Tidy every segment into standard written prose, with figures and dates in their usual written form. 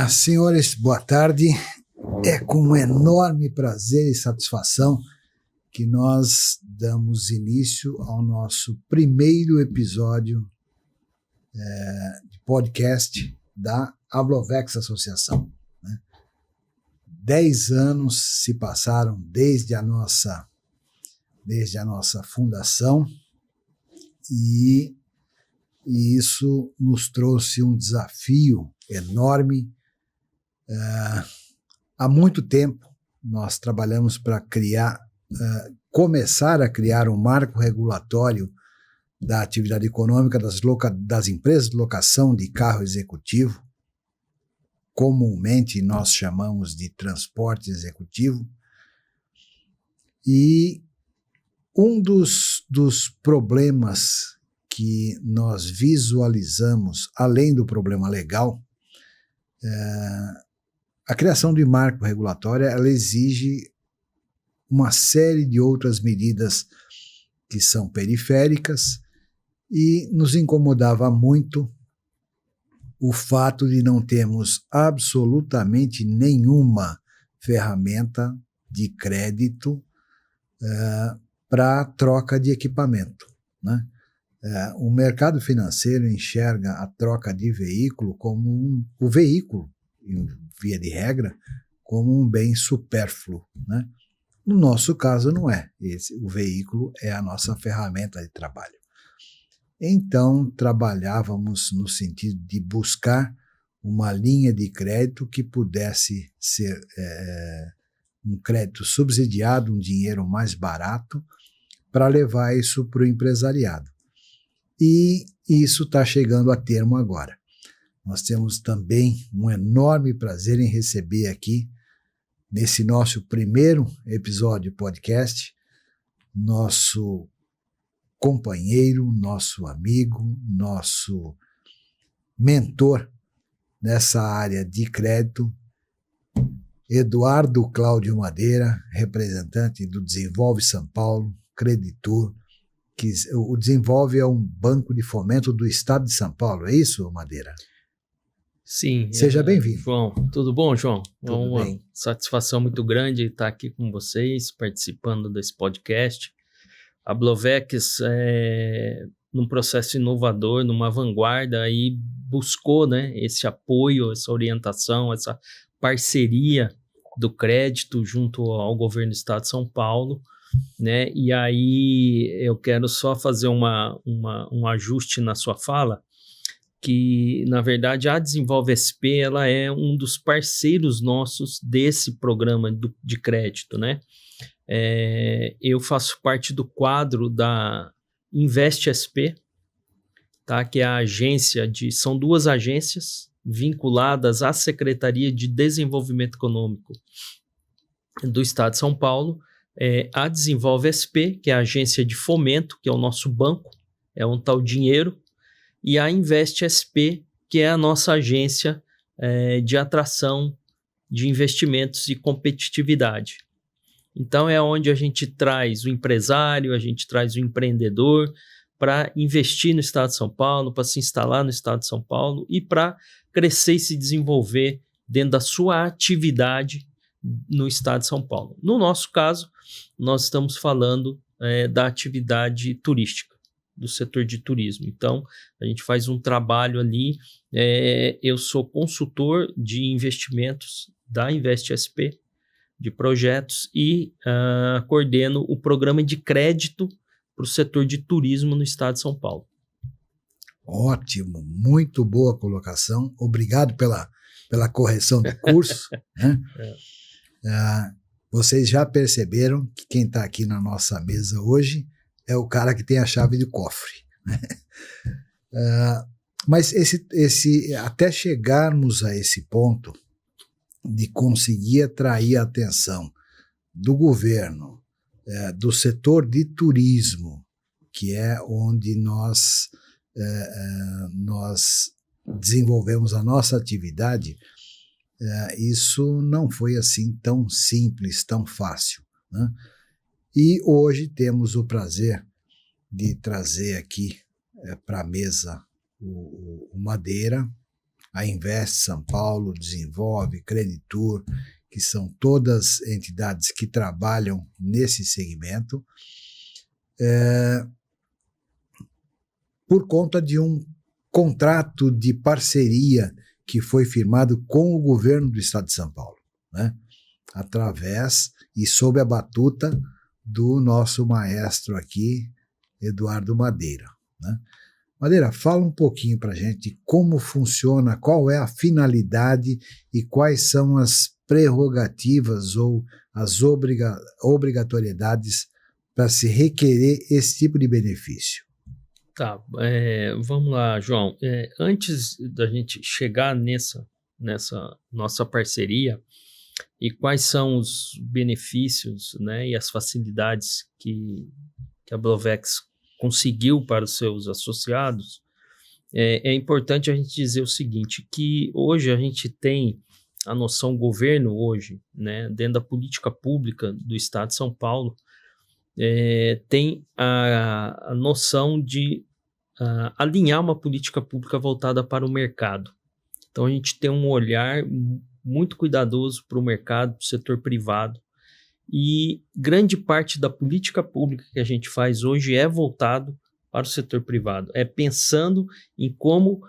Senhores, boa tarde. É com um enorme prazer e satisfação que nós damos início ao nosso primeiro episódio de podcast da Ablovex Associação. 10 anos se passaram desde a nossa fundação e isso nos trouxe um desafio enorme. Há muito tempo nós trabalhamos para começar a criar um marco regulatório da atividade econômica das empresas de locação de carro executivo. Comumente nós chamamos de transporte executivo. E um dos problemas que nós visualizamos, além do problema legal, a criação de marco regulatório ela exige uma série de outras medidas que são periféricas e nos incomodava muito o fato de não termos absolutamente nenhuma ferramenta de crédito para troca de equipamento, né? O mercado financeiro enxerga a troca de veículo como o veículo, via de regra, como um bem supérfluo, né? No nosso caso não é. O veículo é a nossa ferramenta de trabalho. Então, trabalhávamos no sentido de buscar uma linha de crédito que pudesse ser um crédito subsidiado, um dinheiro mais barato, para levar isso para o empresariado. E isso está chegando a termo agora. Nós temos também um enorme prazer em receber aqui, nesse nosso primeiro episódio podcast, nosso companheiro, nosso amigo, nosso mentor nessa área de crédito, Eduardo Cláudio Madeira, representante do Desenvolve São Paulo, creditor, que o Desenvolve é um banco de fomento do Estado de São Paulo, é isso, Madeira? Sim. Seja bem-vindo. João, tudo bom, João? Tudo uma bem. Satisfação muito grande estar aqui com vocês, participando desse podcast. A Ablovex, num processo inovador, numa vanguarda, aí buscou, né, esse apoio, essa orientação, essa parceria do crédito junto ao governo do Estado de São Paulo, né? E aí eu quero só fazer um ajuste na sua fala, que, na verdade, a Desenvolve SP ela é um dos parceiros nossos desse programa de crédito, né? Eu faço parte do quadro da Invest SP, tá? Que é a agência são duas agências vinculadas à Secretaria de Desenvolvimento Econômico do Estado de São Paulo, a Desenvolve SP, que é a agência de fomento, que é o nosso banco, é um tal dinheiro, e a Invest SP, que é a nossa agência de atração de investimentos e competitividade. Então, é onde a gente traz o empresário, a gente traz o empreendedor para investir no Estado de São Paulo, para se instalar no Estado de São Paulo e para crescer e se desenvolver dentro da sua atividade no Estado de São Paulo. No nosso caso, nós estamos falando da atividade turística, do setor de turismo. Então, a gente faz um trabalho ali. Eu sou consultor de investimentos da Invest SP, de projetos, e coordeno o programa de crédito para o setor de turismo no Estado de São Paulo. Ótimo, muito boa colocação. Obrigado pela correção de curso. Né? Vocês já perceberam que quem está aqui na nossa mesa hoje é o cara que tem a chave do cofre. Né? Mas até chegarmos a esse ponto de conseguir atrair a atenção do governo, do setor de turismo, que é onde nós desenvolvemos a nossa atividade, isso não foi assim tão simples, tão fácil, né? E hoje temos o prazer de trazer aqui para a mesa o Madeira, a Invest São Paulo, Desenvolve, Creditur, que são todas entidades que trabalham nesse segmento, por conta de um contrato de parceria que foi firmado com o governo do estado de São Paulo, né? Através e sob a batuta do nosso maestro aqui, Eduardo Madeira, né? Madeira, fala um pouquinho para a gente como funciona, qual é a finalidade e quais são as prerrogativas ou as obrigatoriedades para se requerer esse tipo de benefício. Tá, vamos lá, João. Antes da gente chegar nessa nossa parceria e quais são os benefícios, né, e as facilidades que a Blovex conseguiu para os seus associados, é importante a gente dizer o seguinte, que hoje a gente tem a noção, o governo hoje, né, dentro da política pública do Estado de São Paulo, tem a noção de alinhar uma política pública voltada para o mercado. Então a gente tem um olhar muito cuidadoso para o mercado, para o setor privado, e grande parte da política pública que a gente faz hoje é voltado para o setor privado, pensando em como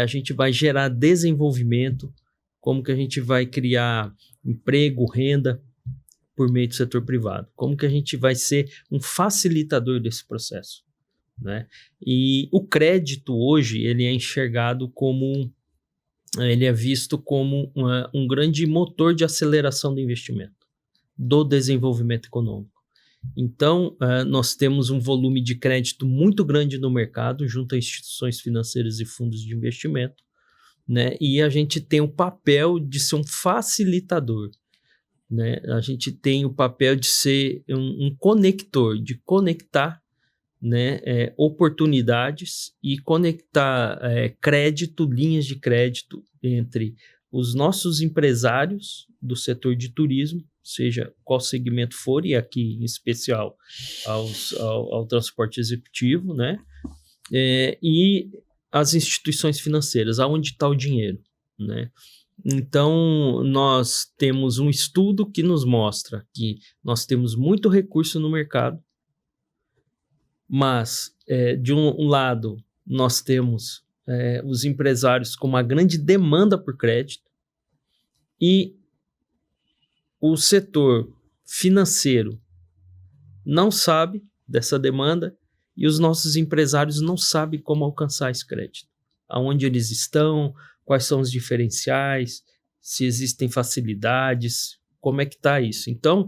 a gente vai gerar desenvolvimento, como que a gente vai criar emprego, renda por meio do setor privado, como que a gente vai ser um facilitador desse processo, né? E o crédito hoje, ele é enxergado como, ele é visto como um grande motor de aceleração do investimento, do desenvolvimento econômico. Então, nós temos um volume de crédito muito grande no mercado, junto a instituições financeiras e fundos de investimento, né? E a gente tem o papel de ser um facilitador, né? A gente tem o papel de ser um conector, de conectar, né, oportunidades e conectar crédito, linhas de crédito entre os nossos empresários do setor de turismo, seja qual segmento for, e aqui em especial ao transporte executivo, né, e as instituições financeiras, aonde está o dinheiro, né? Então, nós temos um estudo que nos mostra que nós temos muito recurso no mercado, mas, de um lado, nós temos os empresários com uma grande demanda por crédito e o setor financeiro não sabe dessa demanda e os nossos empresários não sabem como alcançar esse crédito. Aonde eles estão, quais são os diferenciais, se existem facilidades, como é que está isso. Então,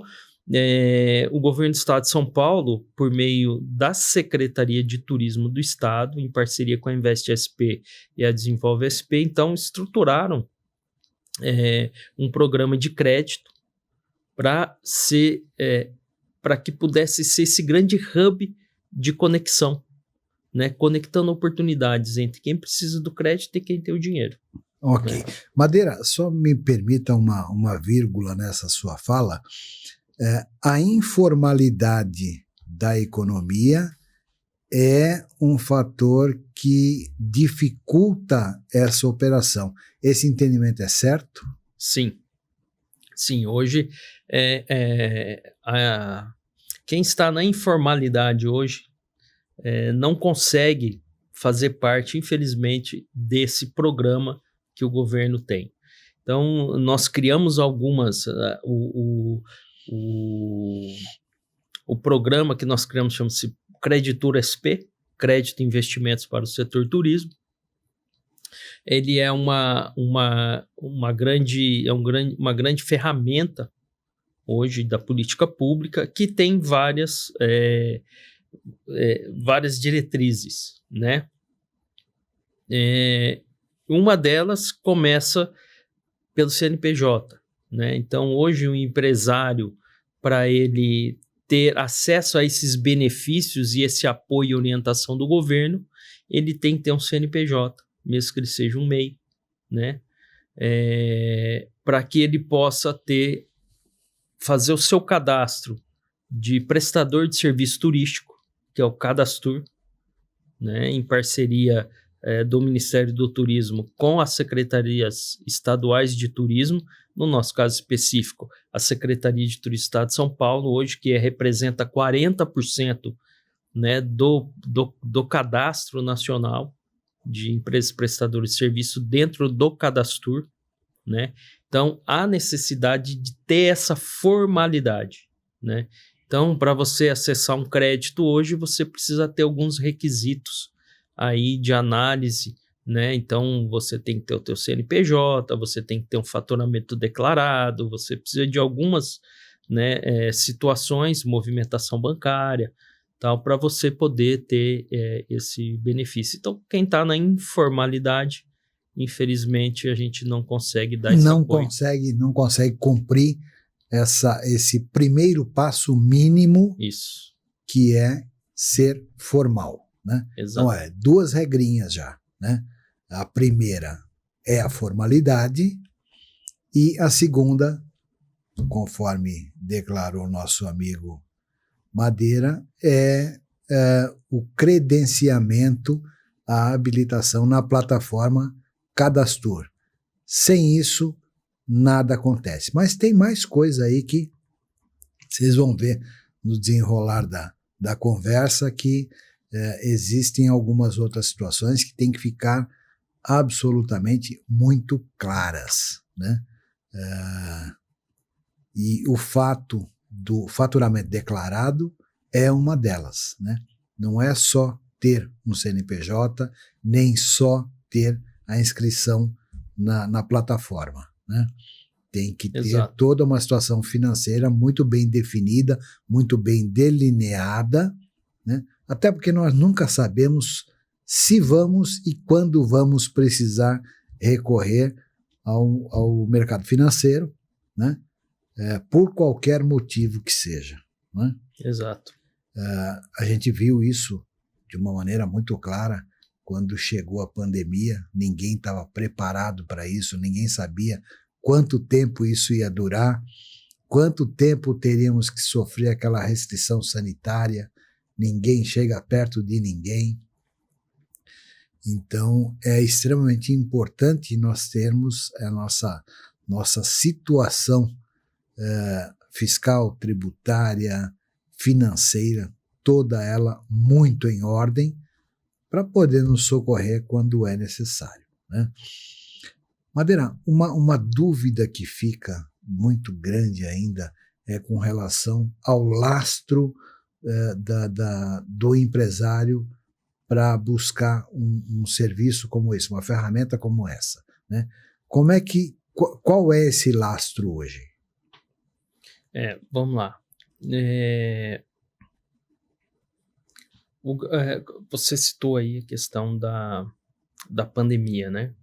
o governo do Estado de São Paulo, por meio da Secretaria de Turismo do Estado, em parceria com a Invest SP e a Desenvolve SP, então estruturaram um programa de crédito para que pudesse ser esse grande hub de conexão, né? Conectando oportunidades entre quem precisa do crédito e quem tem o dinheiro. Ok. Madeira, só me permita uma vírgula nessa sua fala. A informalidade da economia é um fator que dificulta essa operação. Esse entendimento é certo? Sim. Sim, hoje quem está na informalidade hoje não consegue fazer parte, infelizmente, desse programa que o governo tem. Então, nós criamos algumas... O programa que nós criamos chama-se Creditur SP, Crédito e Investimentos para o Setor Turismo. Ele é uma grande ferramenta hoje da política pública que tem várias diretrizes, né? Uma delas começa pelo CNPJ, né? Então, hoje, o empresário, para ele ter acesso a esses benefícios e esse apoio e orientação do governo, ele tem que ter um CNPJ, mesmo que ele seja um MEI, né? Para que ele possa fazer o seu cadastro de prestador de serviço turístico, que é o Cadastur, né? Em parceria do Ministério do Turismo com as secretarias estaduais de turismo, no nosso caso específico, a Secretaria de Turismo do Estado de São Paulo, hoje que representa 40%, né, do cadastro nacional de empresas prestadoras de serviço dentro do Cadastur, né? Então, há necessidade de ter essa formalidade, né? Então, para você acessar um crédito hoje, você precisa ter alguns requisitos aí de análise, né? Então, você tem que ter o teu CNPJ, você tem que ter um faturamento declarado, você precisa de algumas, né, situações, movimentação bancária, tal, para você poder ter esse benefício. Então, quem está na informalidade, infelizmente, a gente não consegue dar esse apoio. Não consegue cumprir esse primeiro passo mínimo, isso, que é ser formal, né? Exato. Então, duas regrinhas já, né? A primeira é a formalidade e a segunda, conforme declarou nosso amigo Madeira, é o credenciamento, a habilitação na plataforma Cadastur. Sem isso, nada acontece. Mas tem mais coisa aí que vocês vão ver no desenrolar da conversa, que existem algumas outras situações que têm que ficar absolutamente muito claras, né? E o fato do faturamento declarado é uma delas, né? Não é só ter um CNPJ, nem só ter a inscrição na plataforma, né? Tem que ter Exato. toda uma situação financeira muito bem definida, muito bem delineada, né? Até porque nós nunca sabemos se vamos e quando vamos precisar recorrer ao mercado financeiro, né? Por qualquer motivo que seja, né? Exato. A gente viu isso de uma maneira muito clara quando chegou a pandemia. Ninguém estava preparado para isso, ninguém sabia quanto tempo isso ia durar, quanto tempo teríamos que sofrer aquela restrição sanitária, ninguém chega perto de ninguém. Então, é extremamente importante nós termos a nossa situação fiscal, tributária, financeira, toda ela muito em ordem, para poder nos socorrer quando é necessário, né? Madeira, uma dúvida que fica muito grande ainda é com relação ao lastro do empresário para buscar um serviço como esse, uma ferramenta como essa, né? Qual é esse lastro hoje? Vamos lá. Você citou aí a questão da pandemia, né?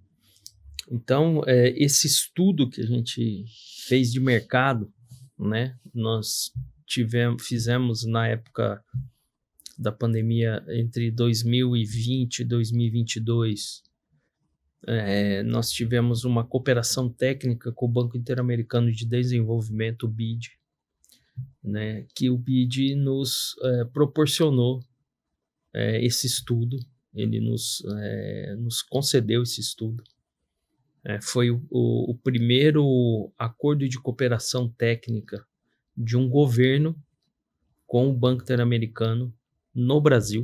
Então, esse estudo que a gente fez de mercado, né? Nós fizemos na época da pandemia entre 2020 e 2022. Nós tivemos uma cooperação técnica com o Banco Interamericano de Desenvolvimento, o BID, né? Que o BID nos proporcionou esse estudo, ele nos concedeu esse estudo. Foi o primeiro acordo de cooperação técnica de um governo com o Banco Interamericano no Brasil.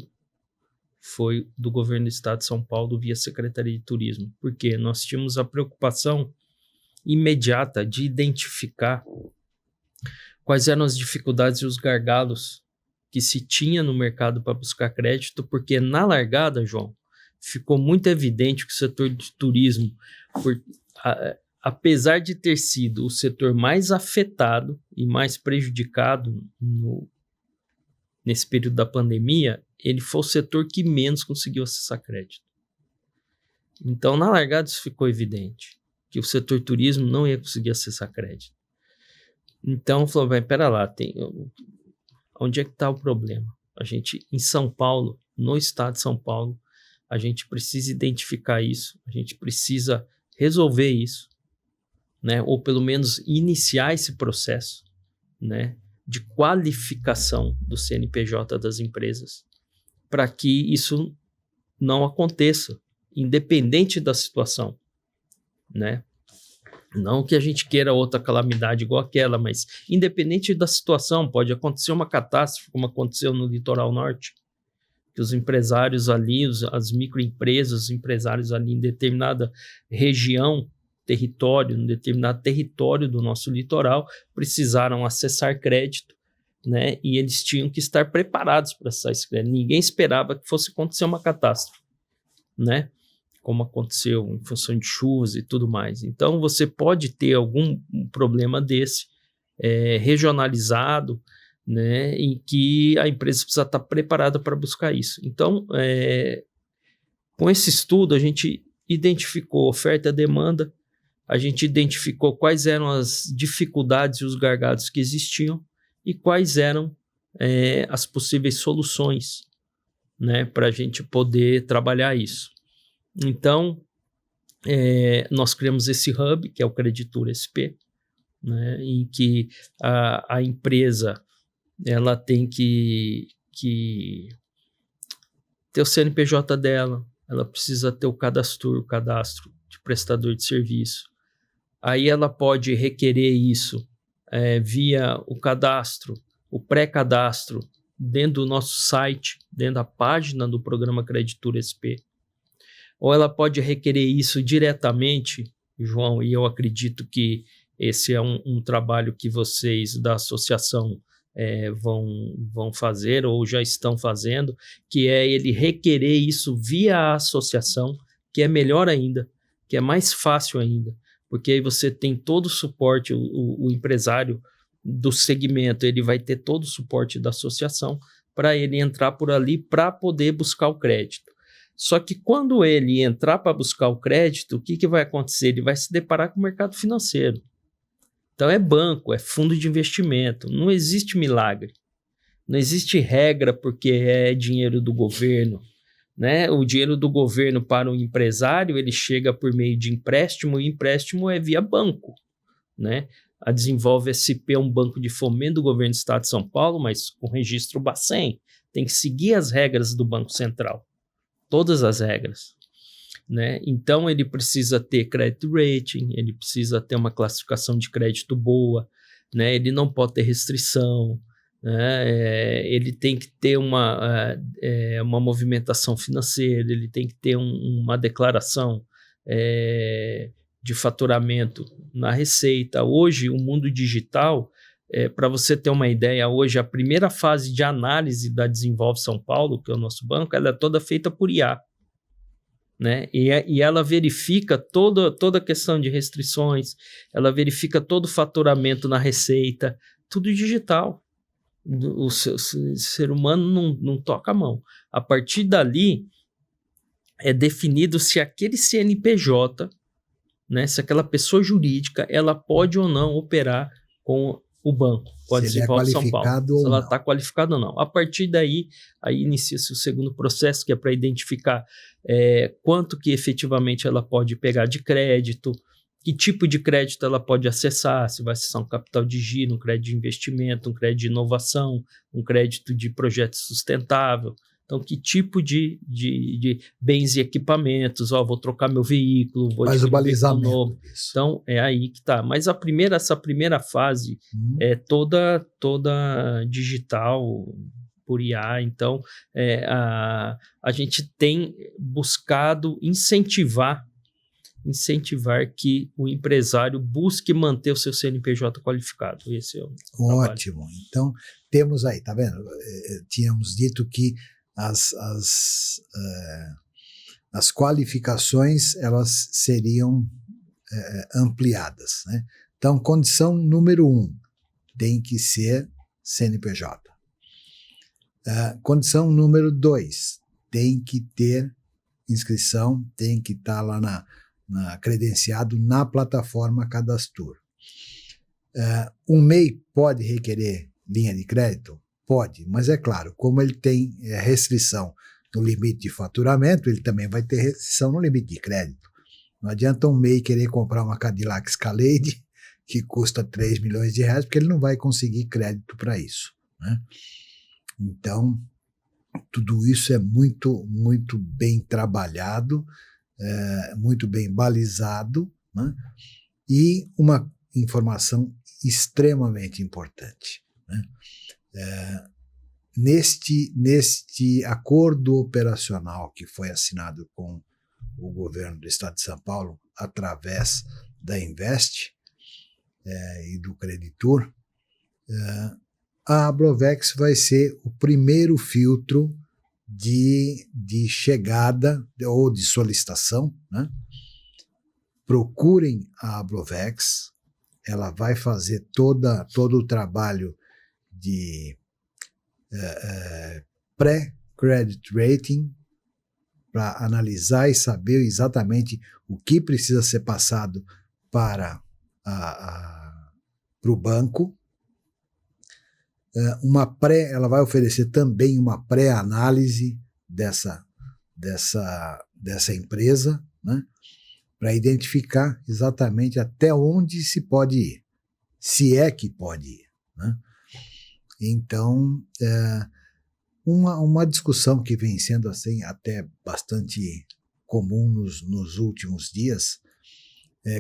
Foi do governo do Estado de São Paulo via Secretaria de Turismo, porque nós tínhamos a preocupação imediata de identificar quais eram as dificuldades e os gargalos que se tinha no mercado para buscar crédito, porque na largada, João, ficou muito evidente que o setor de turismo, apesar de ter sido o setor mais afetado e mais prejudicado nesse período da pandemia, ele foi o setor que menos conseguiu acessar crédito. Então, na largada, isso ficou evidente, que o setor turismo não ia conseguir acessar crédito. Então, falou, pera lá, onde é que está o problema? A gente, em São Paulo, no estado de São Paulo, a gente precisa identificar isso, a gente precisa resolver isso, né? Ou pelo menos iniciar esse processo, né, de qualificação do CNPJ das empresas, para que isso não aconteça independente da situação, né? Não que a gente queira outra calamidade igual aquela, mas independente da situação, pode acontecer uma catástrofe, como aconteceu no litoral norte, que os empresários ali, as microempresas, os empresários ali em determinada região, em determinado território do nosso litoral, precisaram acessar crédito, né? E eles tinham que estar preparados para acessar esse crédito. Ninguém esperava que fosse acontecer uma catástrofe, né? Como aconteceu em função de chuvas e tudo mais. Então, você pode ter algum problema desse, regionalizado, né, em que a empresa precisa estar preparada para buscar isso. Então, com esse estudo, a gente identificou oferta e demanda, a gente identificou quais eram as dificuldades e os gargalos que existiam e quais eram as possíveis soluções, né, para a gente poder trabalhar isso. Então, nós criamos esse hub, que é o Creditura SP, né, em que a empresa ela tem que ter o CNPJ dela, ela precisa ter o cadastro de prestador de serviço. Aí ela pode requerer isso via o cadastro, o pré-cadastro, dentro do nosso site, dentro da página do programa Creditura SP. Ou ela pode requerer isso diretamente, João, e eu acredito que esse é um trabalho que vocês da associação vão fazer ou já estão fazendo, que é ele requerer isso via a associação, que é melhor ainda, que é mais fácil ainda, porque aí você tem todo o suporte, o empresário do segmento, ele vai ter todo o suporte da associação para ele entrar por ali para poder buscar o crédito. Só que quando ele entrar para buscar o crédito, o que vai acontecer? Ele vai se deparar com o mercado financeiro. Então é banco, é fundo de investimento, não existe milagre, não existe regra porque é dinheiro do governo, né? O dinheiro do governo para o empresário, ele chega por meio de empréstimo, e empréstimo é via banco, né? A Desenvolve SP é um banco de fomento do governo do estado de São Paulo, mas com registro Bacen, tem que seguir as regras do Banco Central. Todas as regras, né? Então ele precisa ter credit rating, ele precisa ter uma classificação de crédito boa, né? Ele não pode ter restrição, né? Ele tem que ter uma movimentação financeira, ele tem que ter uma declaração de faturamento na receita. Hoje, o mundo digital, para você ter uma ideia, hoje a primeira fase de análise da Desenvolve São Paulo, que é o nosso banco, ela é toda feita por IA, né? E ela verifica toda a questão de restrições, ela verifica todo o faturamento na receita, tudo digital. O ser humano não toca a mão. A partir dali, é definido se aquele CNPJ, né, se aquela pessoa jurídica, ela pode ou não operar com o banco, com a Desenvolve São Paulo, se ela está qualificada ou não. A partir daí, aí inicia-se o segundo processo, que é para identificar quanto que efetivamente ela pode pegar de crédito, que tipo de crédito ela pode acessar, se vai acessar um capital de giro, um crédito de investimento, um crédito de inovação, um crédito de projeto sustentável. Então, que tipo de bens e equipamentos? Vou trocar meu veículo, vou adquirir um veículo novo. Então, é aí que está. Mas essa primeira fase é toda digital, por IA. Então, a gente tem buscado incentivar que o empresário busque manter o seu CNPJ qualificado. Esse é o ótimo. trabalho. Então, temos aí, tá vendo? Tínhamos dito que as qualificações elas seriam ampliadas, né? Então, condição número 1, tem que ser CNPJ. Condição número 2, tem que ter inscrição, tem que estar lá credenciado na plataforma Cadastur. Um MEI pode requerer linha de crédito? Pode, mas é claro, como ele tem restrição no limite de faturamento, ele também vai ter restrição no limite de crédito. Não adianta um MEI querer comprar uma Cadillac Escalade que custa 3 milhões de reais, porque ele não vai conseguir crédito para isso, né? Então, tudo isso é muito, muito bem trabalhado muito bem balizado, né? E uma informação extremamente importante, né? Neste acordo operacional que foi assinado com o governo do Estado de São Paulo, através da Invest e do Creditur, a Ablovex vai ser o primeiro filtro de chegada ou de solicitação, né? Procurem a Ablovex, ela vai fazer todo o trabalho de pré-credit rating para analisar e saber exatamente o que precisa ser passado para o banco. Ela vai oferecer também uma pré-análise dessa empresa, né, para identificar exatamente até onde se pode ir, se é que pode ir, né? Então, uma discussão que vem sendo assim até bastante comum nos últimos dias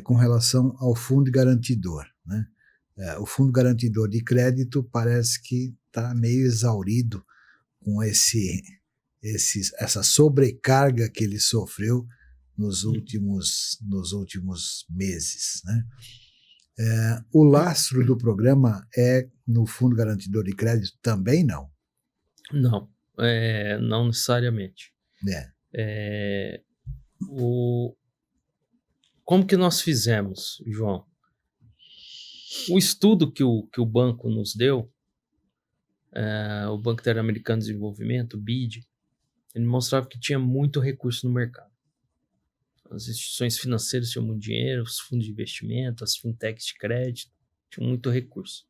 com relação ao fundo garantidor, né? O fundo garantidor de crédito parece que está meio exaurido com essa sobrecarga que ele sofreu nos últimos meses, né? O lastro do programa é no fundo garantidor de crédito também não? Não, não necessariamente. Como que nós fizemos, João? O estudo que o banco nos deu, o Banco Interamericano de Desenvolvimento, o BID, ele mostrava que tinha muito recurso no mercado. As instituições financeiras tinham muito dinheiro, os fundos de investimento, as fintechs de crédito, tinham muito recurso.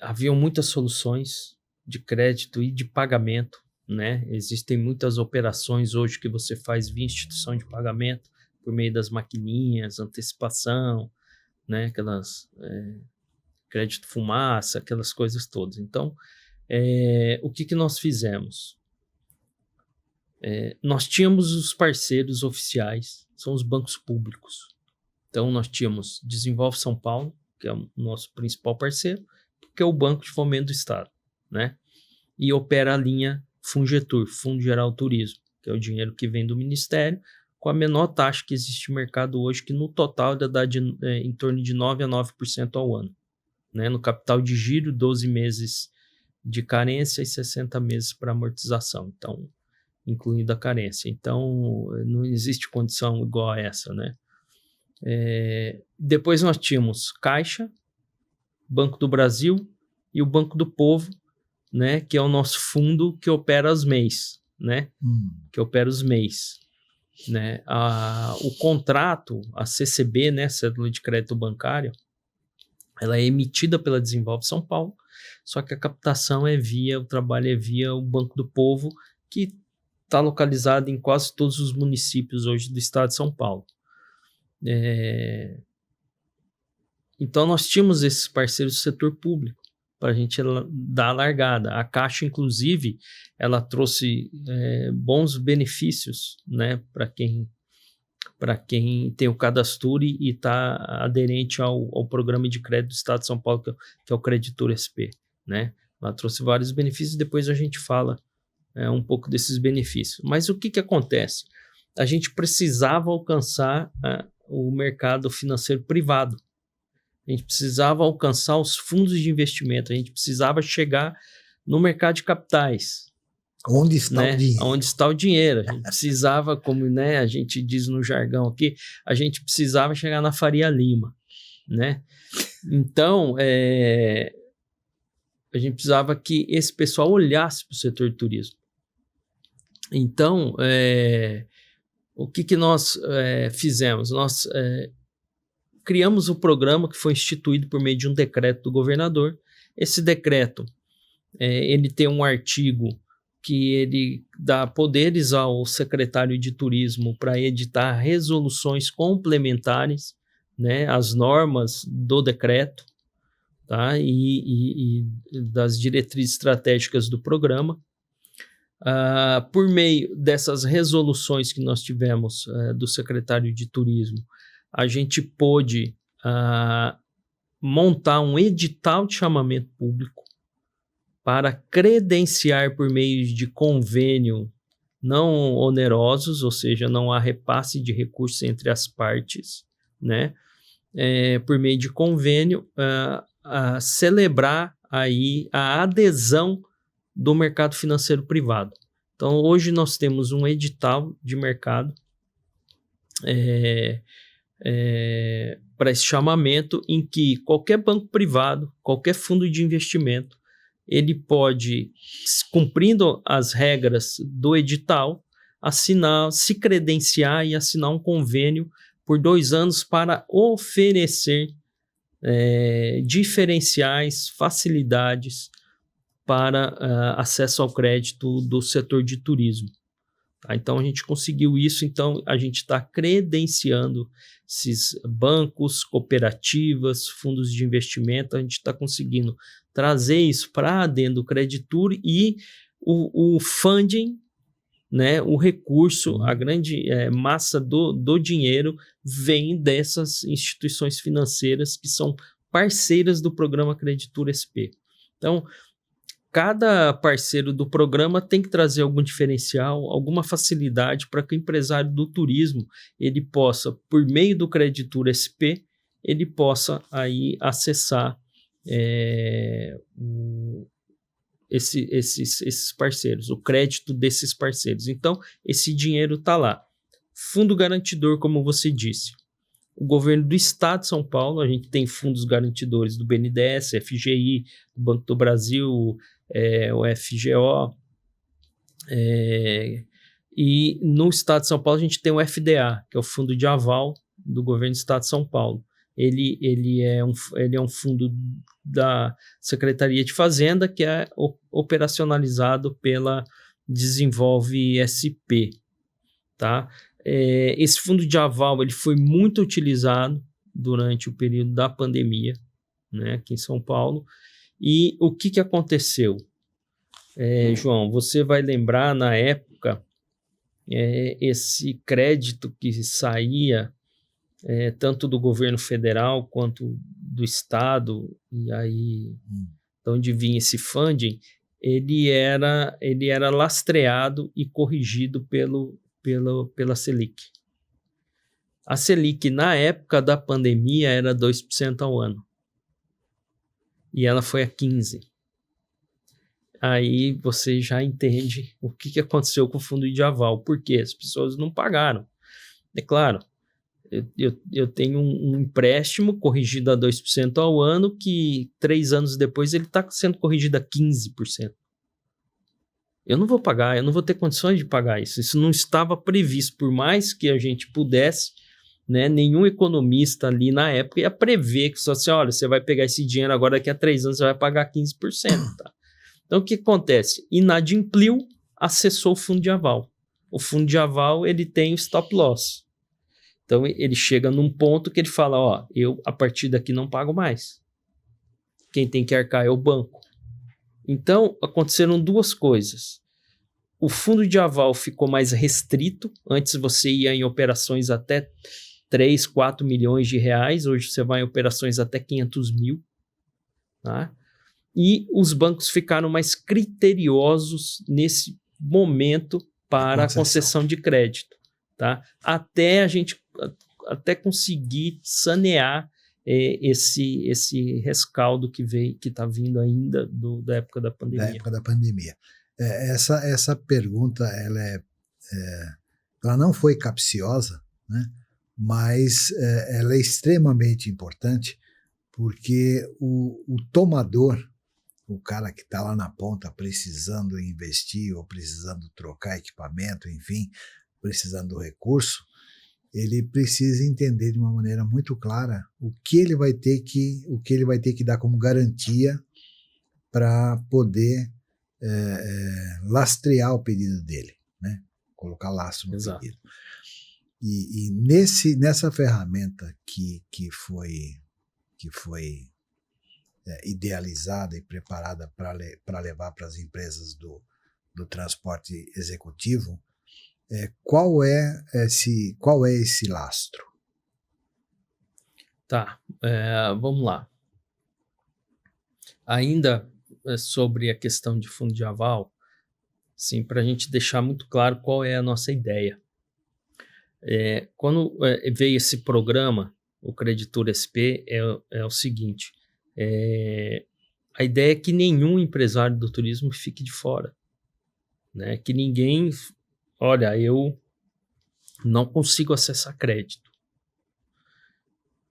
Haviam muitas soluções de crédito e de pagamento, né? Existem muitas operações hoje que você faz via instituição de pagamento, por meio das maquininhas, antecipação, né? Aquelas crédito fumaça, aquelas coisas todas. Então, o que nós fizemos? Nós tínhamos os parceiros oficiais, são os bancos públicos. Então, nós tínhamos Desenvolve São Paulo, que é o nosso principal parceiro, que é o Banco de Fomento do Estado, né? E opera a linha Fungetur, Fundo Geral Turismo, que é o dinheiro que vem do Ministério, com a menor taxa que existe no mercado hoje, que no total dá em torno de 9% a 9% ao ano, né? No capital de giro, 12 meses de carência e 60 meses para amortização. Então, incluindo a carência. Então, não existe condição igual a essa, né? Depois nós tínhamos Caixa, Banco do Brasil e o Banco do Povo, né? Que é o nosso fundo que opera os MEIs, né? Que opera os MEIs, né? O contrato, a CCB, né? Cédula de Crédito Bancário, ela é emitida pela Desenvolve São Paulo, só que a captação o trabalho é via o Banco do Povo, que está localizado em quase todos os municípios hoje do estado de São Paulo. Então, nós tínhamos esses parceiros do setor público para a gente dar a largada. A Caixa, inclusive, ela trouxe bons benefícios, né, para quem tem o cadastro e está aderente ao programa de crédito do estado de São Paulo, que é o Creditur SP, né? Ela trouxe vários benefícios, depois a gente fala um pouco desses benefícios. Mas o que acontece? A gente precisava alcançar o mercado financeiro privado. A gente precisava alcançar os fundos de investimento. A gente precisava chegar no mercado de capitais. Onde está, né? o dinheiro? Onde está o dinheiro. A gente precisava, como, né, a gente diz no jargão aqui, a gente precisava chegar na Faria Lima, né? Então, a gente precisava que esse pessoal olhasse para o setor de turismo. Então, o que nós fizemos? Nós criamos o programa que foi instituído por meio de um decreto do governador. Esse decreto, ele tem um artigo que ele dá poderes ao secretário de turismo para editar resoluções complementares, né, às normas do decreto, tá? E das diretrizes estratégicas do programa. por meio dessas resoluções que nós tivemos do secretário de Turismo, a gente pôde montar um edital de chamamento público para credenciar por meio de convênio não onerosos, ou seja, não há repasse de recursos entre as partes, né? Por meio de convênio, celebrar aí a adesão do mercado financeiro privado. Então, hoje nós temos um edital de mercado para esse chamamento, em que qualquer banco privado, qualquer fundo de investimento, ele pode, cumprindo as regras do edital, se credenciar e assinar um convênio por 2 anos para oferecer diferenciais, facilidades para acesso ao crédito do setor de turismo. Tá? Então, a gente conseguiu isso, então a gente está credenciando esses bancos, cooperativas, fundos de investimento, a gente está conseguindo trazer isso para dentro do Creditur, e o funding, né, o recurso, a grande massa do dinheiro vem dessas instituições financeiras que são parceiras do programa Creditur SP. Então, cada parceiro do programa tem que trazer algum diferencial, alguma facilidade para que o empresário do turismo ele possa, por meio do Creditur SP, ele possa aí acessar esses parceiros, o crédito desses parceiros. Então, esse dinheiro está lá. Fundo garantidor, como você disse. O governo do Estado de São Paulo, a gente tem fundos garantidores do BNDES, FGI, do Banco do Brasil, o FGO. E no Estado de São Paulo a gente tem o FDA, que é o Fundo de Aval do governo do Estado de São Paulo. Ele é um fundo da Secretaria de Fazenda, que é operacionalizado pela Desenvolve SP. Tá? Esse fundo de aval ele foi muito utilizado durante o período da pandemia, né, aqui em São Paulo. E o que aconteceu? João, você vai lembrar, na época, esse crédito que saía tanto do governo federal quanto do estado, e aí de onde vinha esse funding, ele era lastreado e corrigido pela Selic. A Selic, na época da pandemia, era 2% ao ano. E ela foi a 15%. Aí você já entende o que aconteceu com o fundo de aval. Por quê? As pessoas não pagaram. É claro, eu tenho um empréstimo corrigido a 2% ao ano, que 3 anos depois ele está sendo corrigido a 15%. Eu não vou pagar, eu não vou ter condições de pagar isso. Isso não estava previsto, por mais que a gente pudesse, né? Nenhum economista ali na época ia prever que só assim, olha, você vai pegar esse dinheiro agora, daqui a 3 anos você vai pagar 15%. Tá? Então, o que acontece? Inadimpliu, acessou o fundo de aval. O fundo de aval, ele tem o stop loss. Então, ele chega num ponto que ele fala, ó, eu a partir daqui não pago mais. Quem tem que arcar é o banco. Então, aconteceram 2 coisas. O fundo de aval ficou mais restrito. Antes você ia em operações até 3, 4 milhões de reais. Hoje você vai em operações até 500 mil. Tá? E os bancos ficaram mais criteriosos nesse momento para a concessão de crédito. Tá? Até conseguir sanear esse rescaldo que está vindo ainda da época da pandemia. Da época da pandemia. Essa pergunta ela não foi capciosa, né? Mas ela é extremamente importante, porque o tomador, o cara que está lá na ponta precisando investir ou precisando trocar equipamento, enfim, precisando do recurso, ele precisa entender de uma maneira muito clara o que ele vai ter que dar como garantia para poder lastrear o pedido dele, né? Colocar lastro no Exato. pedido. E nessa ferramenta que foi idealizada e preparada para levar para as empresas do do transporte executivo, qual é esse lastro? Tá, vamos lá. Ainda sobre a questão de fundo de aval, sim, para a gente deixar muito claro qual é a nossa ideia. Quando veio esse programa, o Creditor SP, é o seguinte, a ideia é que nenhum empresário do turismo fique de fora, né? Que ninguém, olha, eu não consigo acessar crédito.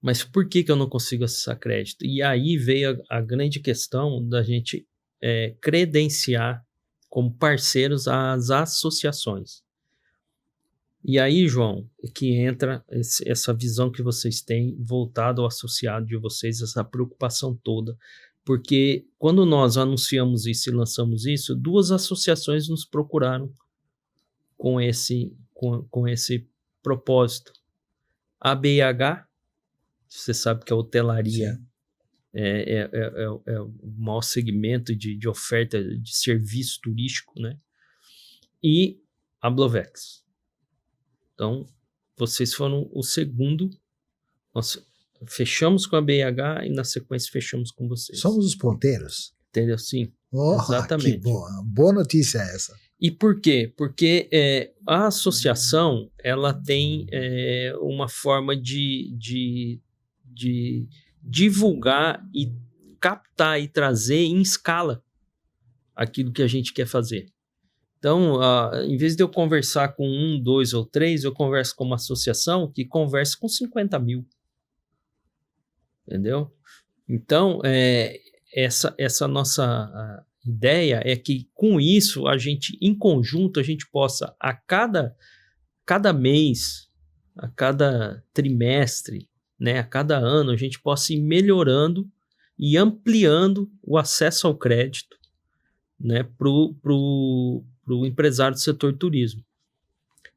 Mas por que eu não consigo acessar crédito? E aí veio a grande questão da gente credenciar como parceiros as associações. E aí, João, é que entra essa visão que vocês têm voltada ao associado de vocês, essa preocupação toda. Porque quando nós anunciamos isso e lançamos isso, 2 associações nos procuraram com esse propósito. A BIH, você sabe que a hotelaria é o maior segmento de oferta de serviço turístico, né? E a Blovex. Então, vocês foram o segundo. Nós fechamos com a BIH e na sequência fechamos com vocês. Somos os ponteiros. Entendeu? Sim. Exatamente. Que boa notícia é essa. E por quê? Porque a associação ela tem uma forma de divulgar e captar e trazer em escala aquilo que a gente quer fazer. Então, em vez de eu conversar com 1, 2 ou 3, eu converso com uma associação que conversa com 50 mil. Entendeu? Então, essa nossa ideia é que, com isso, a gente, em conjunto, a gente possa, a cada mês, a cada trimestre, né, a cada ano, a gente possa ir melhorando e ampliando o acesso ao crédito, né, pro empresário do setor turismo.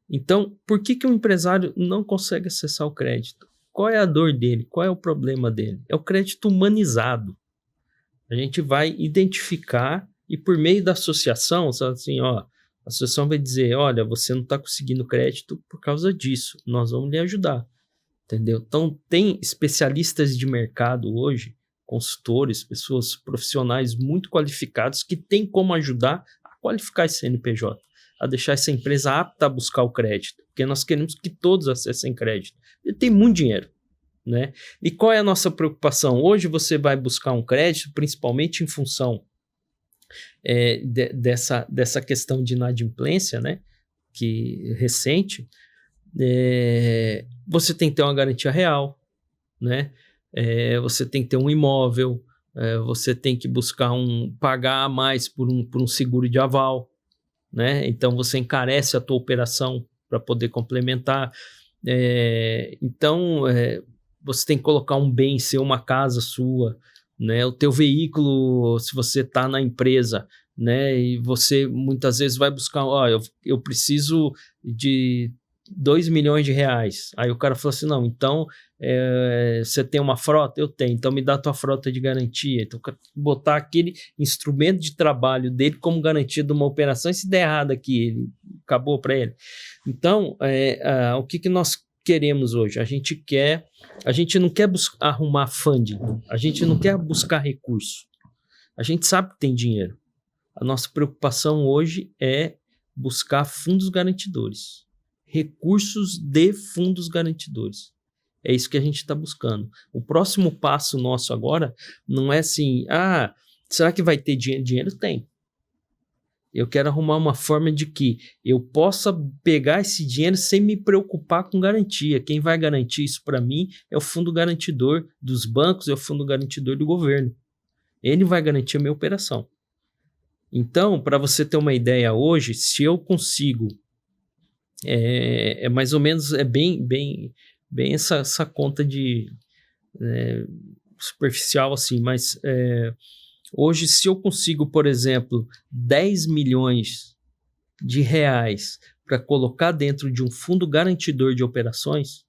Então, por que o empresário não consegue acessar o crédito? Qual é a dor dele? Qual é o problema dele? É o crédito humanizado. A gente vai identificar e por meio da associação, assim, a associação vai dizer, olha, você não está conseguindo crédito por causa disso, nós vamos lhe ajudar, entendeu? Então, tem especialistas de mercado hoje, consultores, pessoas profissionais muito qualificados que têm como ajudar a qualificar esse CNPJ, a deixar essa empresa apta a buscar o crédito, porque nós queremos que todos acessem crédito. E tem muito dinheiro, né? E qual é a nossa preocupação? Hoje você vai buscar um crédito, principalmente em função dessa questão de inadimplência, né? Que recente, você tem que ter uma garantia real, né? Você tem que ter um imóvel, você tem que buscar pagar mais por um seguro de aval, né? Então você encarece a tua operação para poder complementar. Então você tem que colocar um bem seu, uma casa sua, né? O teu veículo, se você está na empresa, né? E você muitas vezes vai buscar, eu preciso de 2 milhões de reais. Aí o cara falou assim, não, então você tem uma frota? Eu tenho, então me dá a tua frota de garantia. Então botar aquele instrumento de trabalho dele como garantia de uma operação, e se der errado aqui, ele acabou para ele. Então, o que nós queremos hoje? A gente não quer arrumar funding, a gente não quer buscar recurso. A gente sabe que tem dinheiro. A nossa preocupação hoje é buscar fundos garantidores. Recursos de fundos garantidores. É isso que a gente está buscando. O próximo passo nosso agora não é assim, será que vai ter dinheiro? Dinheiro tem. Eu quero arrumar uma forma de que eu possa pegar esse dinheiro sem me preocupar com garantia. Quem vai garantir isso para mim é o fundo garantidor dos bancos, é o fundo garantidor do governo. Ele vai garantir a minha operação. Então, para você ter uma ideia hoje, se eu consigo, mais ou menos, bem essa conta de superficial assim, mas hoje se eu consigo, por exemplo, 10 milhões de reais para colocar dentro de um fundo garantidor de operações,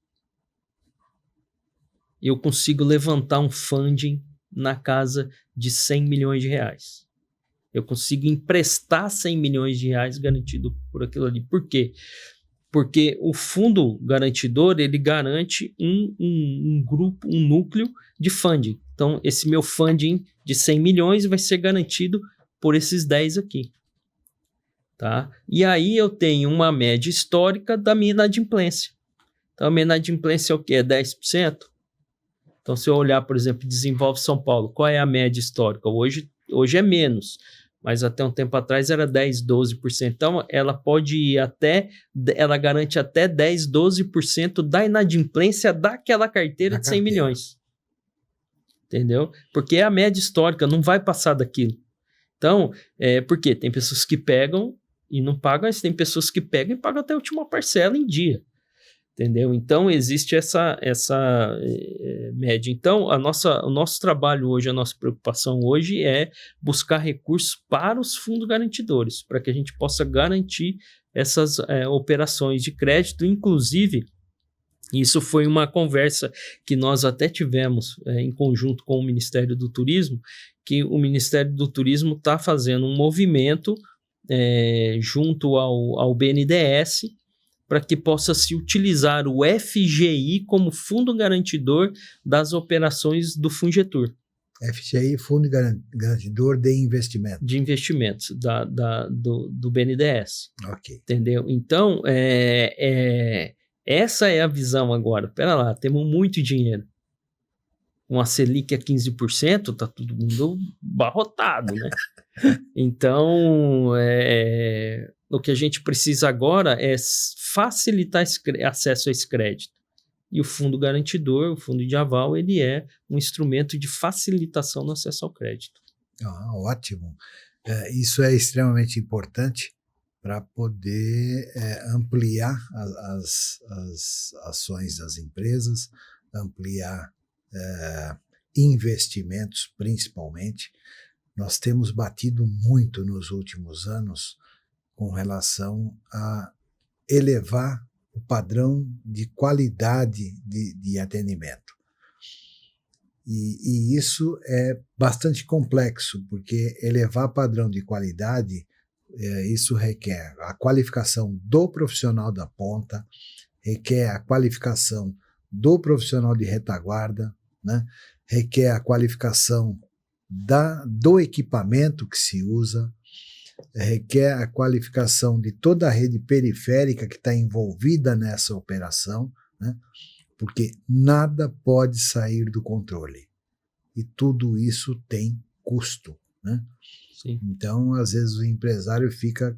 eu consigo levantar um funding na casa de 100 milhões de reais. Eu consigo emprestar 100 milhões de reais garantido por aquilo ali. Por quê? Porque o fundo garantidor, ele garante um grupo, um núcleo de funding. Então, esse meu funding de 100 milhões vai ser garantido por esses 10 aqui. Tá? E aí eu tenho uma média histórica da minha inadimplência. Então, a minha inadimplência é o quê? É 10%? Então, se eu olhar, por exemplo, Desenvolve São Paulo, qual é a média histórica? Hoje é menos, mas até um tempo atrás era 10, 12%. Então, ela garante até 10, 12% da inadimplência daquela carteira de 100 milhões. Entendeu? Porque é a média histórica, não vai passar daquilo. Então, por quê? Tem pessoas que pegam e não pagam, mas tem pessoas que pegam e pagam até a última parcela em dia. Entendeu? Então, existe essa média. Então, o nosso trabalho hoje, a nossa preocupação hoje é buscar recursos para os fundos garantidores, para que a gente possa garantir essas operações de crédito. Inclusive, isso foi uma conversa que nós até tivemos em conjunto com o Ministério do Turismo, que o Ministério do Turismo está fazendo um movimento junto ao BNDES, para que possa se utilizar o FGI como fundo garantidor das operações do Fungetur. FGI, Fundo Garantidor de Investimentos. De investimentos do BNDES. Ok. Entendeu? Então, essa é a visão agora. Pera lá, temos muito dinheiro. Uma Selic a 15%, tá todo mundo barrotado, né? Então, o que a gente precisa agora é facilitar acesso a esse crédito. E o fundo garantidor, o fundo de aval, ele é um instrumento de facilitação no acesso ao crédito. Ótimo. Isso é extremamente importante para poder ampliar as ações das empresas, ampliar investimentos, principalmente. Nós temos batido muito nos últimos anos com relação a elevar o padrão de qualidade de atendimento. E isso é bastante complexo, porque elevar padrão de qualidade, isso requer a qualificação do profissional da ponta, requer a qualificação do profissional de retaguarda, né? Requer a qualificação do equipamento que se usa, requer a qualificação de toda a rede periférica que está envolvida nessa operação, né? Porque nada pode sair do controle. E tudo isso tem custo, né? Sim. Então, às vezes, o empresário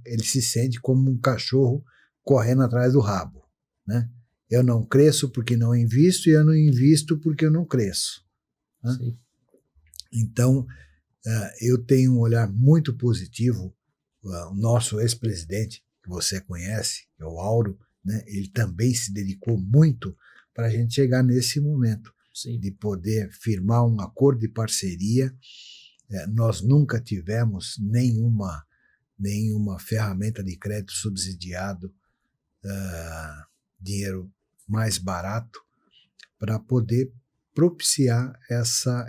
ele se sente como um cachorro correndo atrás do rabo, né? Eu não cresço porque não invisto e eu não invisto porque eu não cresço, né? Sim. Então, eu tenho um olhar muito positivo. O nosso ex-presidente, que você conhece, que é o Auro, né, ele também se dedicou muito para a gente chegar nesse momento. Sim. De poder firmar um acordo de parceria. Nós nunca tivemos nenhuma ferramenta de crédito subsidiado, dinheiro mais barato, para poder propiciar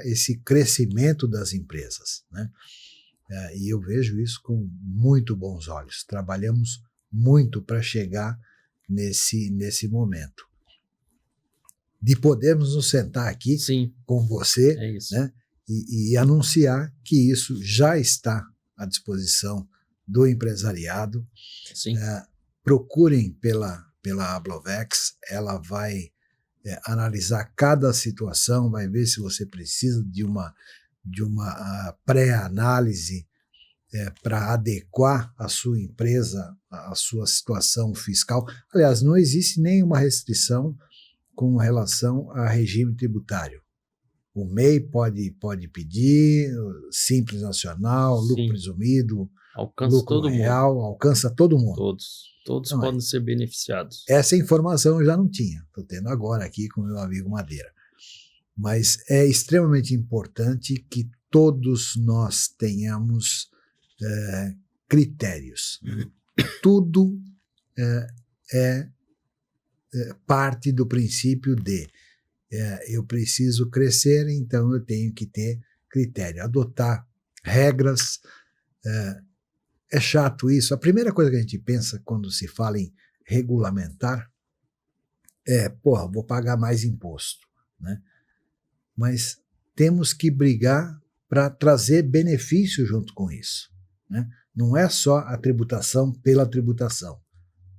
esse crescimento das empresas, né? E eu vejo isso com muito bons olhos. Trabalhamos muito para chegar nesse momento. De podermos nos sentar aqui Sim. com você, né, e anunciar que isso já está à disposição do empresariado. Sim. Procurem pela Ablovex, ela vai analisar cada situação, vai ver se você precisa de uma pré-análise para adequar a sua empresa à sua situação fiscal. Aliás, não existe nenhuma restrição com relação a regime tributário. O MEI pode pedir, Simples Nacional, lucro Sim. presumido, Alcança lucro todo real, mundo. Alcança todo mundo. Todos Não podem ser beneficiados. Essa informação eu já não tinha, estou tendo agora aqui com meu amigo Madeira. Mas é extremamente importante que todos nós tenhamos critérios. Tudo é parte do princípio de eu preciso crescer, então eu tenho que ter critério, adotar regras, É chato isso. A primeira coisa que a gente pensa quando se fala em regulamentar vou pagar mais imposto, né? Mas temos que brigar para trazer benefício junto com isso, né? Não é só a tributação pela tributação,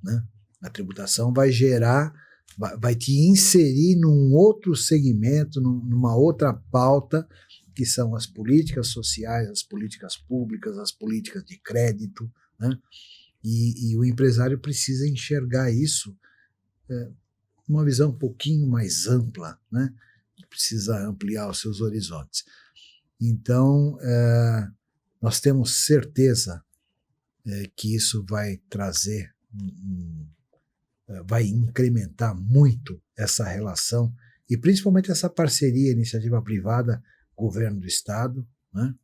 né? A tributação vai te inserir num outro segmento, numa outra pauta, que são as políticas sociais, as políticas públicas, as políticas de crédito, né? E o empresário precisa enxergar isso uma visão um pouquinho mais ampla, né? Precisa ampliar os seus horizontes. Então, nós temos certeza que isso vai trazer, vai incrementar muito essa relação e principalmente essa parceria iniciativa privada, governo do Estado, né?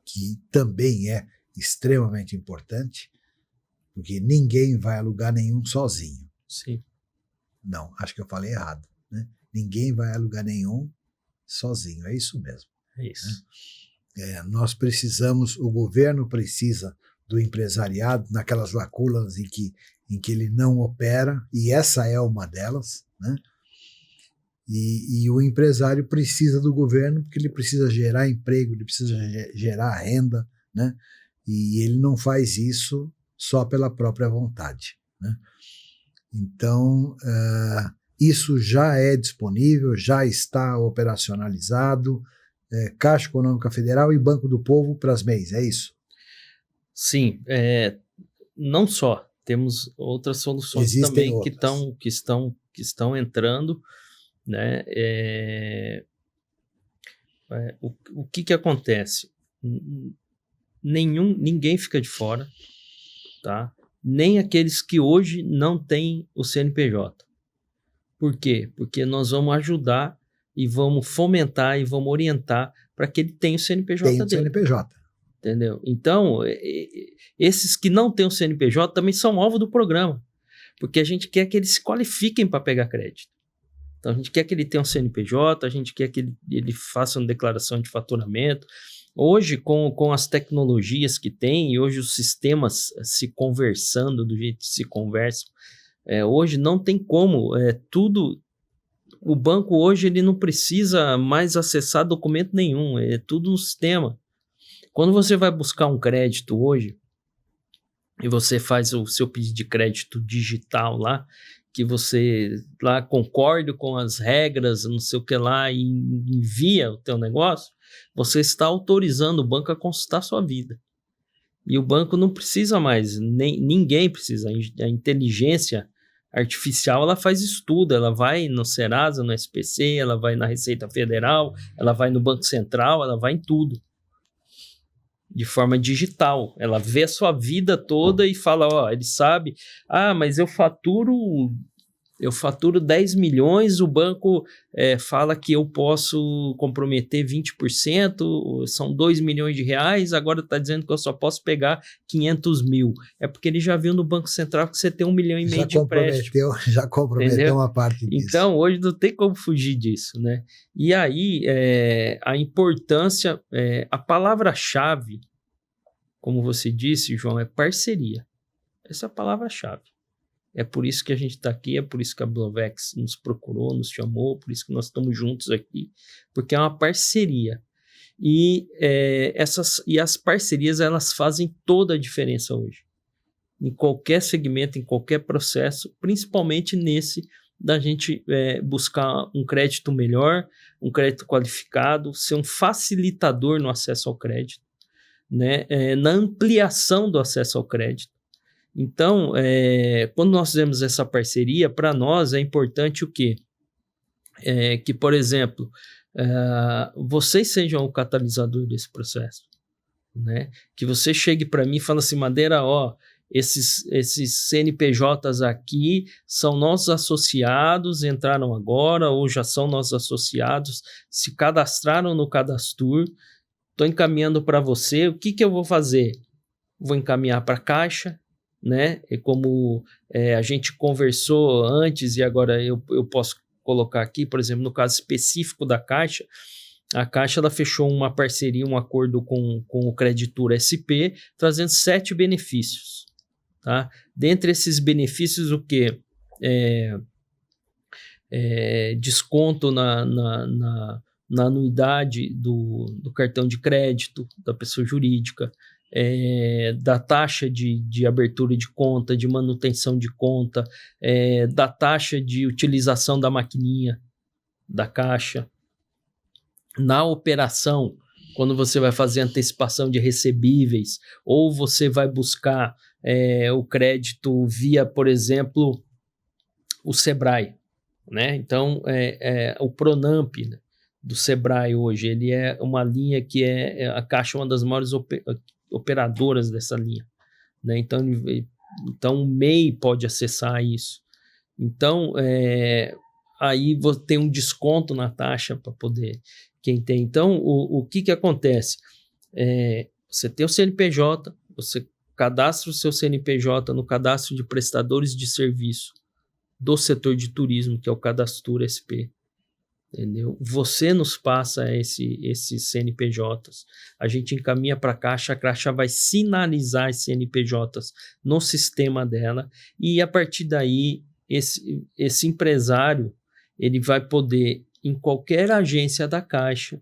Que também é extremamente importante, porque ninguém vai a lugar nenhum sozinho. Sim. Não, acho que eu falei errado, né? Ninguém vai a lugar nenhum sozinho, é isso mesmo. É isso. Né? O governo precisa do empresariado naquelas lacunas em que ele não opera, e essa é uma delas, né? E o empresário precisa do governo porque ele precisa gerar emprego, ele precisa gerar renda, né? E ele não faz isso só pela própria vontade, né? Então, isso já é disponível, já está operacionalizado, Caixa Econômica Federal e Banco do Povo para as MEIs, é isso? Sim, não só, temos outras soluções Existem também outras. que estão entrando, né? O que acontece? Ninguém fica de fora, tá? Nem aqueles que hoje não têm o CNPJ. Por quê? Porque nós vamos ajudar e vamos fomentar e vamos orientar para que ele tenha o CNPJ dele. Tem o CNPJ. Entendeu? Então, esses que não têm o CNPJ também são alvo do programa, porque a gente quer que eles se qualifiquem para pegar crédito. Então, a gente quer que ele tenha um CNPJ, a gente quer que ele faça uma declaração de faturamento. Hoje, com as tecnologias que tem, e hoje os sistemas se conversando do jeito que se conversam, hoje não tem como, tudo... O banco hoje ele não precisa mais acessar documento nenhum, é tudo no sistema. Quando você vai buscar um crédito hoje, e você faz o seu pedido de crédito digital lá, que você lá concorda com as regras, não sei o que lá, e envia o teu negócio, você está autorizando o banco a consultar a sua vida. E o banco não precisa mais, ninguém precisa. A inteligência artificial, ela faz estudo, ela vai no Serasa, no SPC, ela vai na Receita Federal, ela vai no Banco Central, ela vai em tudo. De forma digital, ela vê a sua vida toda e fala, ele sabe, mas eu faturo 10 milhões, o banco fala que eu posso comprometer 20%, são 2 milhões de reais, agora está dizendo que eu só posso pegar 500 mil. É porque ele já viu no Banco Central que você tem 1,5 milhão de empréstimo. Já comprometeu uma parte disso. Então, hoje não tem como fugir disso, né? E aí, a importância, a palavra-chave, como você disse, João, é parceria. Essa é a palavra-chave. É por isso que a gente está aqui, é por isso que a Blovex nos procurou, nos chamou, por isso que nós estamos juntos aqui, porque é uma parceria. E as parcerias, elas fazem toda a diferença hoje. Em qualquer segmento, em qualquer processo, principalmente nesse da gente buscar um crédito melhor, um crédito qualificado, ser um facilitador no acesso ao crédito, né? Na ampliação do acesso ao crédito. Então, quando nós fizemos essa parceria, para nós é importante o quê? Que, por exemplo, vocês sejam o catalisador desse processo, né? Que você chegue para mim e fale assim, Madeira, esses CNPJs aqui são nossos associados, entraram agora ou já são nossos associados, se cadastraram no Cadastur, estou encaminhando para você, o que eu vou fazer? Vou encaminhar para a Caixa, né? E como a gente conversou antes e agora eu posso colocar aqui, por exemplo, no caso específico da Caixa, a Caixa ela fechou uma parceria, um acordo com o Creditur SP, trazendo 7 benefícios. Tá? Dentre esses benefícios, o que? Desconto na anuidade do cartão de crédito da pessoa jurídica, da taxa de abertura de conta, de manutenção de conta, da taxa de utilização da maquininha da Caixa. Na operação, quando você vai fazer antecipação de recebíveis, ou você vai buscar o crédito via, por exemplo, o Sebrae, né? Então, o Pronamp, né, do Sebrae hoje, ele é uma linha que a Caixa é uma das maiores operadoras dessa linha, né? Então o MEI pode acessar isso. Então, aí você tem um desconto na taxa para poder quem tem. Então, o que acontece? Você tem o CNPJ, você cadastra o seu CNPJ no cadastro de prestadores de serviço do setor de turismo, que é o Cadastur SP. Entendeu? Você nos passa esses CNPJs, a gente encaminha para a Caixa vai sinalizar esses CNPJs no sistema dela, e a partir daí esse empresário ele vai poder, em qualquer agência da Caixa,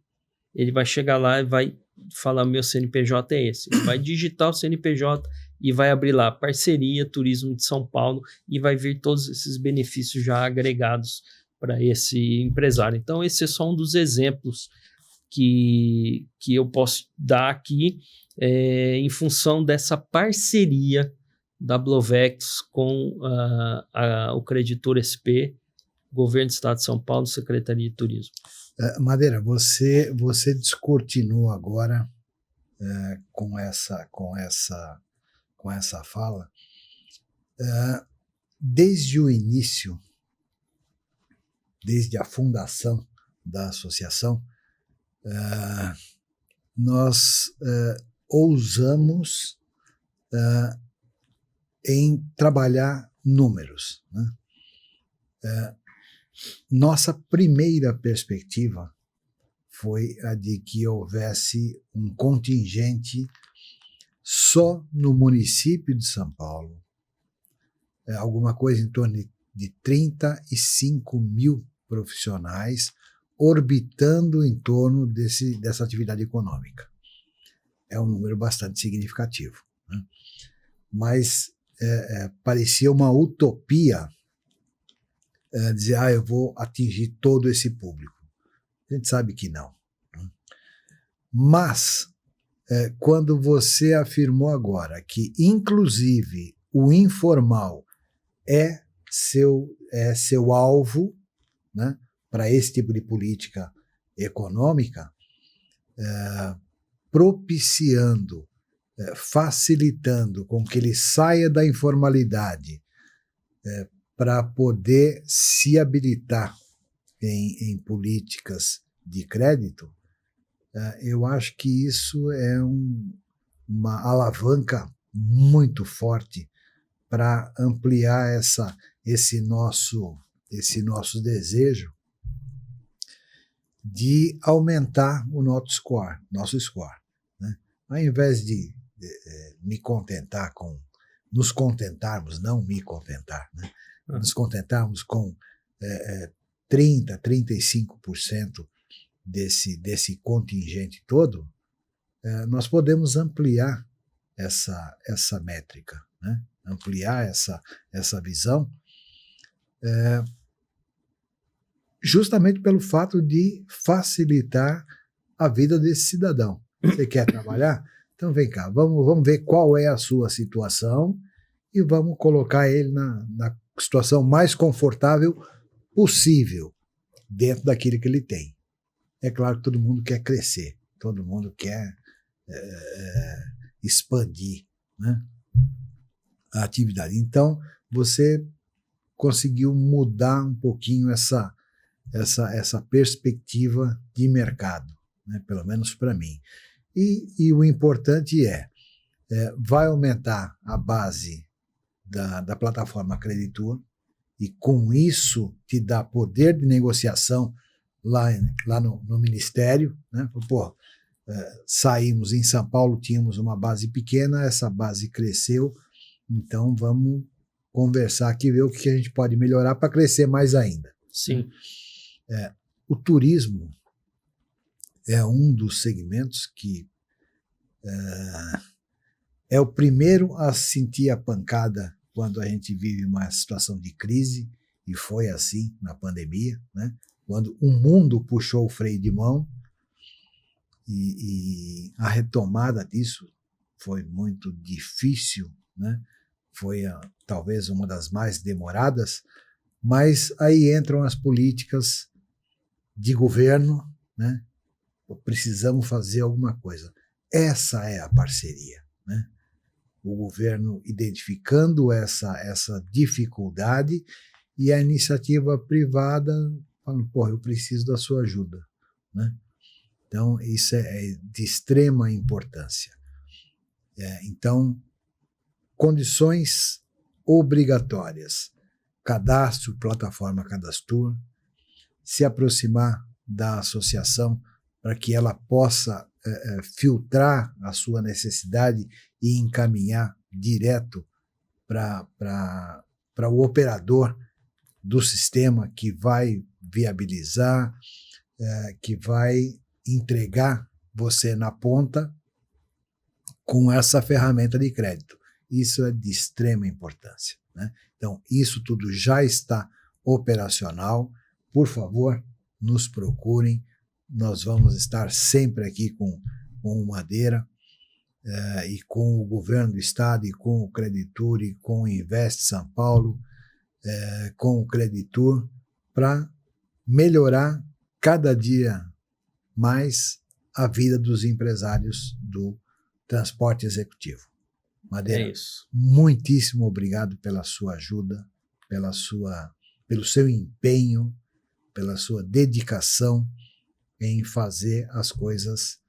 ele vai chegar lá e vai falar: meu CNPJ é esse. Ele vai digitar o CNPJ e vai abrir lá Parceria Turismo de São Paulo, e vai vir todos esses benefícios já agregados para esse empresário. Então, esse é só um dos exemplos que eu posso dar aqui em função dessa parceria da Blovex com o Creditur SP, Governo do Estado de São Paulo, Secretaria de Turismo. Madeira, você descortinou agora com essa fala. Desde o início, desde a fundação da associação, nós ousamos em trabalhar números, né? Nossa primeira perspectiva foi a de que houvesse um contingente só no município de São Paulo, alguma coisa em torno de 35 mil profissionais orbitando em torno dessa atividade econômica. É um número bastante significativo, né? Mas parecia uma utopia dizer: eu vou atingir todo esse público. A gente sabe que não, né? Mas, quando você afirmou agora que, inclusive, o informal é seu alvo, né, para esse tipo de política econômica, propiciando, facilitando com que ele saia da informalidade para poder se habilitar em políticas de crédito, eu acho que isso é uma alavanca muito forte para ampliar esse nosso desejo de aumentar o nosso score, né? Ao invés de nos contentarmos, não me contentar, né? Nos contentarmos com 30%, 35% desse contingente todo, nós podemos ampliar essa métrica, né? Ampliar essa visão, justamente pelo fato de facilitar a vida desse cidadão. Você quer trabalhar? Então vem cá, vamos ver qual é a sua situação e vamos colocar ele na situação mais confortável possível dentro daquilo que ele tem. É claro que todo mundo quer crescer, todo mundo quer expandir, né, a atividade. Então, você conseguiu mudar um pouquinho essa perspectiva de mercado, né, pelo menos para mim. E o importante vai aumentar a base da plataforma Creditur, e com isso te dá poder de negociação lá no Ministério, né? Pô, saímos em São Paulo, tínhamos uma base pequena, essa base cresceu, então vamos conversar aqui, ver o que a gente pode melhorar para crescer mais ainda. Sim. O turismo é um dos segmentos que é o primeiro a sentir a pancada quando a gente vive uma situação de crise, e foi assim na pandemia, né? Quando o mundo puxou o freio de mão, e a retomada disso foi muito difícil, né? Foi talvez uma das mais demoradas, mas aí entram as políticas de governo, né? Precisamos fazer alguma coisa. Essa é a parceria, né? O governo identificando essa dificuldade e a iniciativa privada falando, pô, eu preciso da sua ajuda, né? Então, isso é de extrema importância. Então, condições obrigatórias, cadastro, plataforma Cadastur, se aproximar da associação para que ela possa filtrar a sua necessidade e encaminhar direto para o operador do sistema que vai viabilizar, que vai entregar você na ponta com essa ferramenta de crédito. Isso é de extrema importância, né? Então, isso tudo já está operacional. Por favor, nos procurem. Nós vamos estar sempre aqui com o Madeira e com o governo do estado, e com o Creditur, e com o Invest São Paulo, com o Creditur, para melhorar cada dia mais a vida dos empresários do transporte executivo. Madeira, muitíssimo obrigado pela sua ajuda, pelo seu empenho, pela sua dedicação em fazer as coisas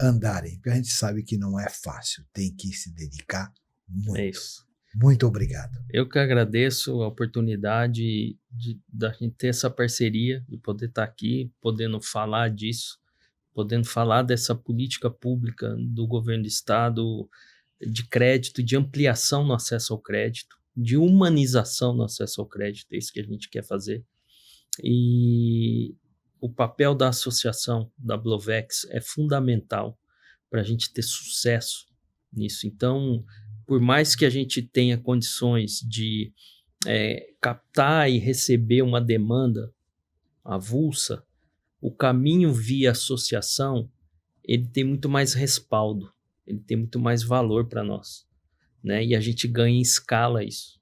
andarem. Porque a gente sabe que não é fácil, tem que se dedicar muito. É isso. Muito obrigado. Eu que agradeço a oportunidade da gente ter essa parceria, de poder estar aqui, podendo falar disso, podendo falar dessa política pública do governo do estado, de crédito, de ampliação no acesso ao crédito, de humanização no acesso ao crédito, é isso que a gente quer fazer. E o papel da associação, da Blovex, é fundamental para a gente ter sucesso nisso. Então, por mais que a gente tenha condições de captar e receber uma demanda avulsa, o caminho via associação, ele tem muito mais respaldo, ele tem muito mais valor para nós, né? E a gente ganha em escala isso,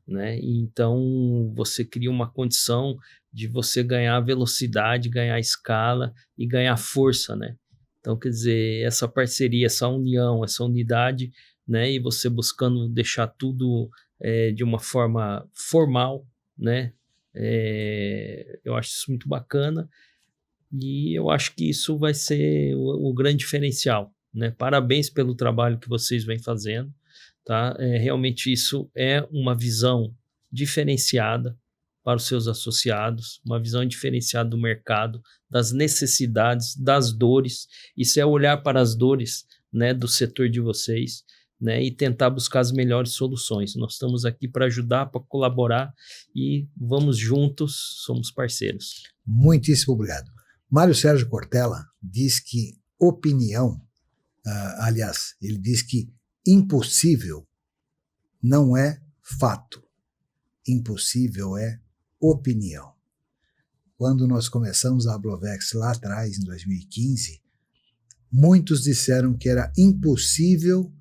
né? E então, você cria uma condição de você ganhar velocidade, ganhar escala e ganhar força, né? Então, quer dizer, essa parceria, essa união, essa unidade, né? E você buscando deixar tudo de uma forma formal, né? Eu acho isso muito bacana e eu acho que isso vai ser o grande diferencial, né? Parabéns pelo trabalho que vocês vêm fazendo, tá? Realmente isso é uma visão diferenciada para os seus associados, uma visão diferenciada do mercado, das necessidades, das dores. Isso é olhar para as dores, né, do setor de vocês, né, e tentar buscar as melhores soluções. Nós estamos aqui para ajudar, para colaborar e vamos juntos, somos parceiros. Muitíssimo obrigado. Mário Sérgio Cortella diz que opinião, aliás, ele diz que impossível não é fato, impossível é opinião. Quando nós começamos a Blovex lá atrás, em 2015, muitos disseram que era impossível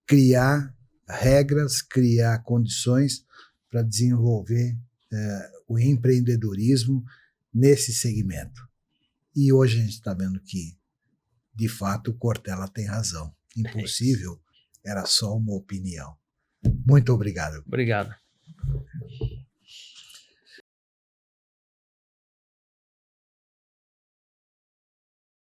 criar regras, criar condições para desenvolver o empreendedorismo nesse segmento. E hoje a gente está vendo que, de fato, o Cortella tem razão. Impossível era só uma opinião. Muito obrigado. Obrigado.